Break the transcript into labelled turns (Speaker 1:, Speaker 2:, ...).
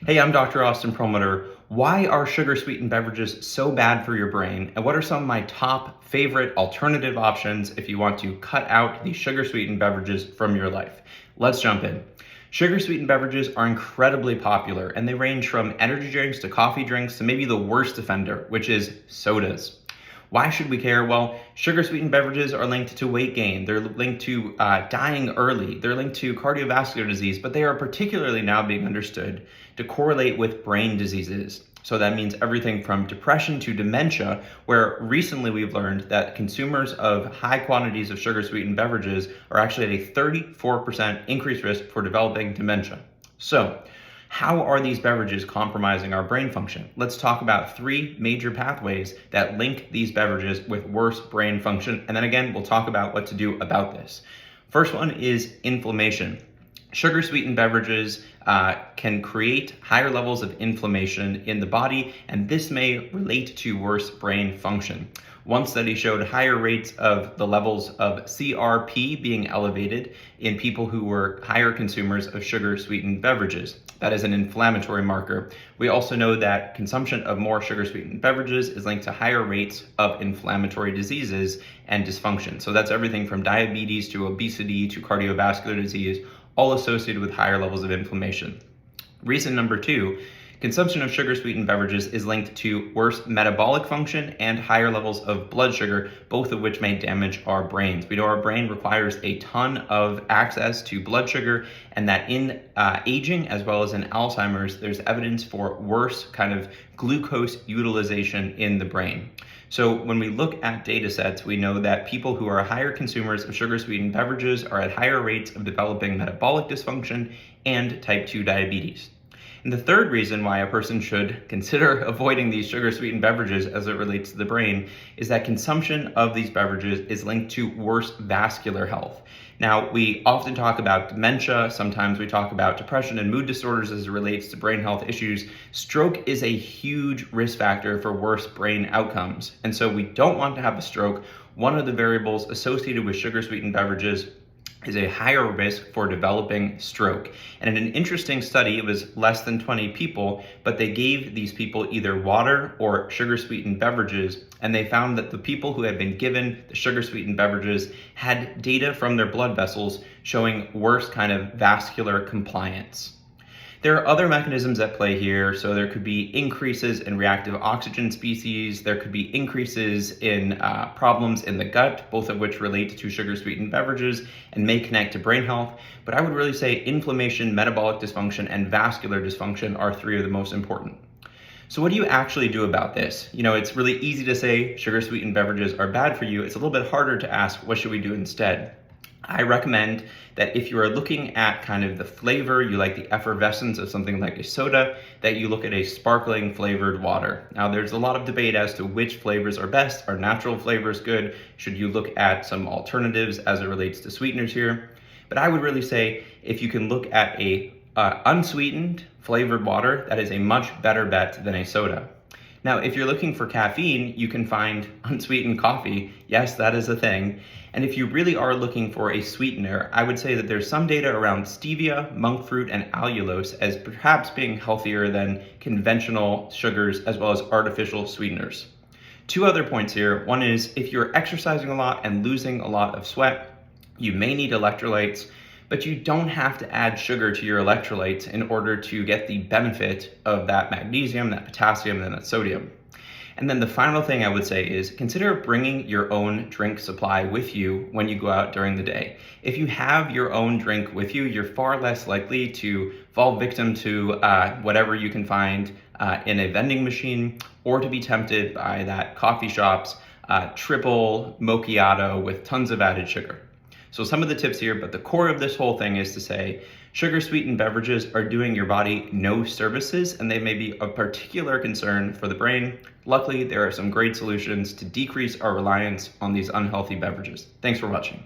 Speaker 1: Hey, I'm Dr. Austin Perlmutter. Why are sugar sweetened beverages so bad for your brain? And what are some of my top favorite alternative options if you want to cut out the sugar sweetened beverages from your life? Let's jump in. Sugar sweetened beverages are incredibly popular and they range from energy drinks to coffee drinks to maybe the worst offender, which is sodas. Why should we care? Well, sugar sweetened beverages are linked to weight gain. They're linked to dying early. They're linked to cardiovascular disease, but they are particularly now being understood to correlate with brain diseases. So that means everything from depression to dementia, where recently we've learned that consumers of high quantities of sugar sweetened beverages are actually at a 34% increased risk for developing dementia. So, how are these beverages compromising our brain function? Let's talk about three major pathways that link these beverages with worse brain function. And then again, we'll talk about what to do about this. First one is inflammation. Sugar sweetened beverages can create higher levels of inflammation in the body, and this may relate to worse brain function. One study showed higher rates of the levels of CRP being elevated in people who were higher consumers of sugar sweetened beverages. That is an inflammatory marker. We also know that consumption of more sugar sweetened beverages is linked to higher rates of inflammatory diseases and dysfunction. So that's everything from diabetes to obesity to cardiovascular disease, all associated with higher levels of inflammation. Reason number two, consumption of sugar sweetened beverages is linked to worse metabolic function and higher levels of blood sugar, both of which may damage our brains. We know our brain requires a ton of access to blood sugar, and that in aging as well as in Alzheimer's, there's evidence for worse kind of glucose utilization in the brain. So when we look at data sets, we know that people who are higher consumers of sugar sweetened beverages are at higher rates of developing metabolic dysfunction and type 2 diabetes. And the third reason why a person should consider avoiding these sugar sweetened beverages as it relates to the brain is that consumption of these beverages is linked to worse vascular health. Now, we often talk about dementia, sometimes we talk about depression and mood disorders as it relates to brain health issues. Stroke is a huge risk factor for worse brain outcomes. And so we don't want to have a stroke. One of the variables associated with sugar sweetened beverages is a higher risk for developing stroke. And in an interesting study, it was less than 20 people, but they gave these people either water or sugar sweetened beverages, and they found that the people who had been given the sugar sweetened beverages had data from their blood vessels showing worse kind of vascular compliance. There are other mechanisms at play here, so there could be increases in reactive oxygen species, there could be increases in problems in the gut, both of which relate to sugar sweetened beverages and may connect to brain health. But I would really say inflammation, metabolic dysfunction, and vascular dysfunction are three of the most important. So what do you actually do about this? You know, it's really easy to say sugar sweetened beverages are bad for you. It's a little bit harder to ask, what should we do instead? I recommend that if you are looking at kind of the flavor, you like the effervescence of something like a soda, that you look at a sparkling flavored water. Now, there's a lot of debate as to which flavors are best. Are natural flavors good? Should you look at some alternatives as it relates to sweeteners here? But I would really say if you can look at a unsweetened flavored water, that is a much better bet than a soda. Now, if you're looking for caffeine, you can find unsweetened coffee. Yes, that is a thing. And if you really are looking for a sweetener, I would say that there's some data around stevia, monk fruit, and allulose as perhaps being healthier than conventional sugars as well as artificial sweeteners. Two other points here. One is if you're exercising a lot and losing a lot of sweat, you may need electrolytes, but you don't have to add sugar to your electrolytes in order to get the benefit of that magnesium, that potassium, and that sodium. And then the final thing I would say is consider bringing your own drink supply with you when you go out during the day. If you have your own drink with you, you're far less likely to fall victim to whatever you can find in a vending machine, or to be tempted by that coffee shop's triple macchiato with tons of added sugar. So some of the tips here, but the core of this whole thing is to say sugar sweetened beverages are doing your body no services, and they may be of particular concern for the brain. Luckily, there are some great solutions to decrease our reliance on these unhealthy beverages. Thanks for watching.